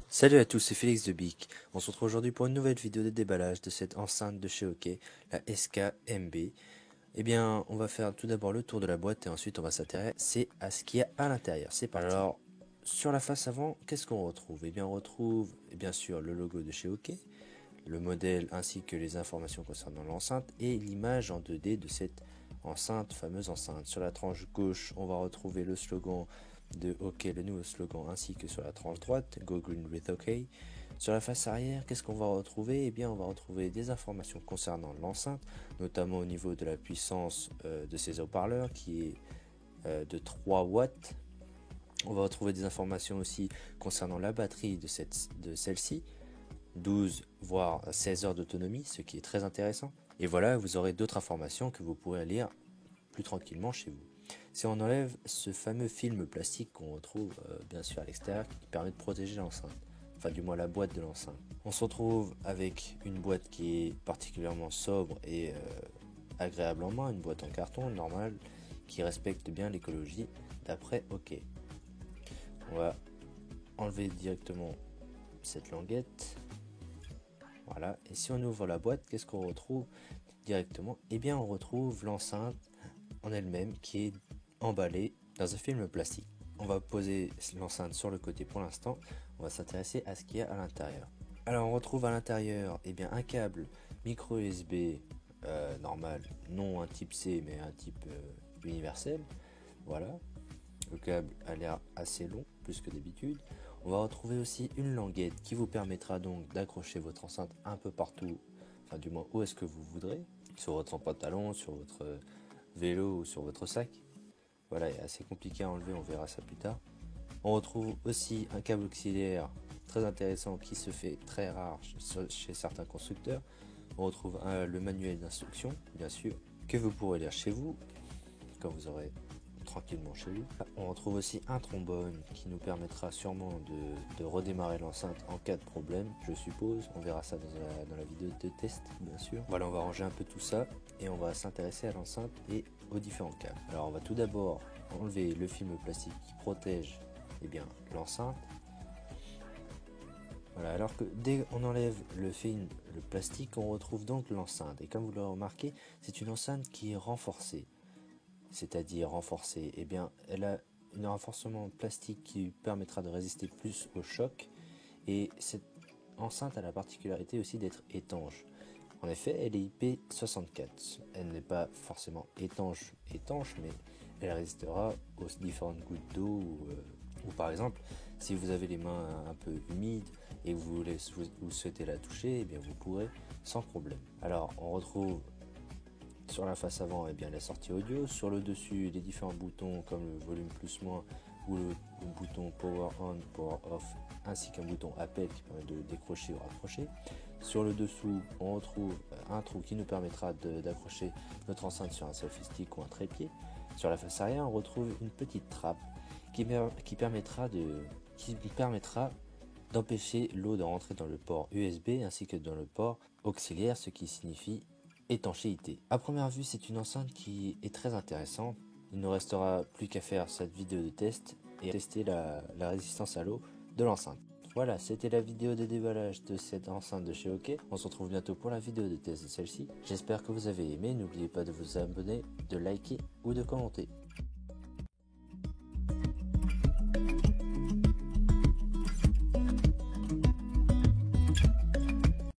Salut à tous, c'est Félix de Bic. On se retrouve aujourd'hui pour une nouvelle vidéo de déballage de cette enceinte de chez OK, la SK-MB. Eh bien, on va faire tout d'abord le tour de la boîte et ensuite on va s'intéresser à ce qu'il y a à l'intérieur. C'est parti. Alors, sur la face avant, qu'est-ce qu'on retrouve? Eh bien, on retrouve bien sûr le logo de chez OK, le modèle ainsi que les informations concernant l'enceinte et l'image en 2D de cette fameuse enceinte. Sur la tranche gauche, on va retrouver le slogan de OK, le nouveau slogan, ainsi que sur la tranche droite, Go Green with OK. Sur la face arrière, qu'est-ce qu'on va retrouver? Eh bien, on va retrouver des informations concernant l'enceinte, notamment au niveau de la puissance de ces haut-parleurs, qui est de 3 watts. On va retrouver des informations aussi concernant la batterie de celle-ci, 12 voire 16 heures d'autonomie, ce qui est très intéressant. Et voilà, vous aurez d'autres informations que vous pourrez lire plus tranquillement chez vous. Si on enlève ce fameux film plastique qu'on retrouve bien sûr à l'extérieur, qui permet de protéger l'enceinte, enfin du moins la boîte de l'enceinte, on se retrouve avec une boîte qui est particulièrement sobre et agréable en main, une boîte en carton normale qui respecte bien l'écologie d'après OK. On va enlever directement cette languette. Voilà, et si on ouvre la boîte, qu'est-ce qu'on retrouve directement? Eh bien, on retrouve l'enceinte en elle-même qui est emballée dans un film plastique. On va poser l'enceinte sur le côté pour l'instant. On va s'intéresser à ce qu'il y a à l'intérieur. Alors, on retrouve à l'intérieur un câble micro USB normal, non un type C, mais un type universel. Voilà. Le câble a l'air assez long, plus que d'habitude. On va retrouver aussi une languette qui vous permettra donc d'accrocher votre enceinte un peu partout, enfin du moins où est-ce que vous voudrez, sur votre pantalon, sur votre vélo ou sur votre sac. Voilà, c'est assez compliqué à enlever, on verra ça plus tard. On retrouve aussi un câble auxiliaire très intéressant qui se fait très rare chez certains constructeurs. On retrouve le manuel d'instruction, bien sûr, que vous pourrez lire chez vous, quand vous aurez tranquillement chez vous. On retrouve aussi un trombone qui nous permettra sûrement de redémarrer l'enceinte en cas de problème, je suppose. On verra ça dans la vidéo de test, bien sûr. Voilà, on va ranger un peu tout ça et on va s'intéresser à l'enceinte et aux différents câbles. Alors on va tout d'abord enlever le film plastique qui protège l'enceinte. Voilà, alors que dès qu'on enlève le plastique, on retrouve donc l'enceinte. Et comme vous l'aurez remarqué, c'est une enceinte qui est renforcée. C'est-à-dire renforcée, elle a un renforcement plastique qui permettra de résister plus au choc. Et cette enceinte a la particularité aussi d'être étanche. En effet, elle est IP64. Elle n'est pas forcément étanche, mais elle résistera aux différentes gouttes d'eau ou par exemple, si vous avez les mains un peu humides et vous souhaitez la toucher, vous pourrez sans problème. Alors, on retrouve sur la face avant la sortie audio, sur le dessus les différents boutons comme le volume plus moins ou le bouton power on, power off, ainsi qu'un bouton appel qui permet de décrocher ou raccrocher. Sur le dessous, on retrouve un trou qui nous permettra d'accrocher notre enceinte sur un selfie stick ou un trépied. Sur la face arrière, on retrouve une petite trappe qui permettra d'empêcher l'eau de rentrer dans le port USB ainsi que dans le port auxiliaire, ce qui signifie étanchéité. À première vue, c'est une enceinte qui est très intéressante. Il ne restera plus qu'à faire cette vidéo de test et tester la résistance à l'eau de l'enceinte. Voilà, c'était la vidéo de déballage de cette enceinte de chez OK. On se retrouve bientôt pour la vidéo de test de celle-ci. J'espère que vous avez aimé. N'oubliez pas de vous abonner, de liker ou de commenter.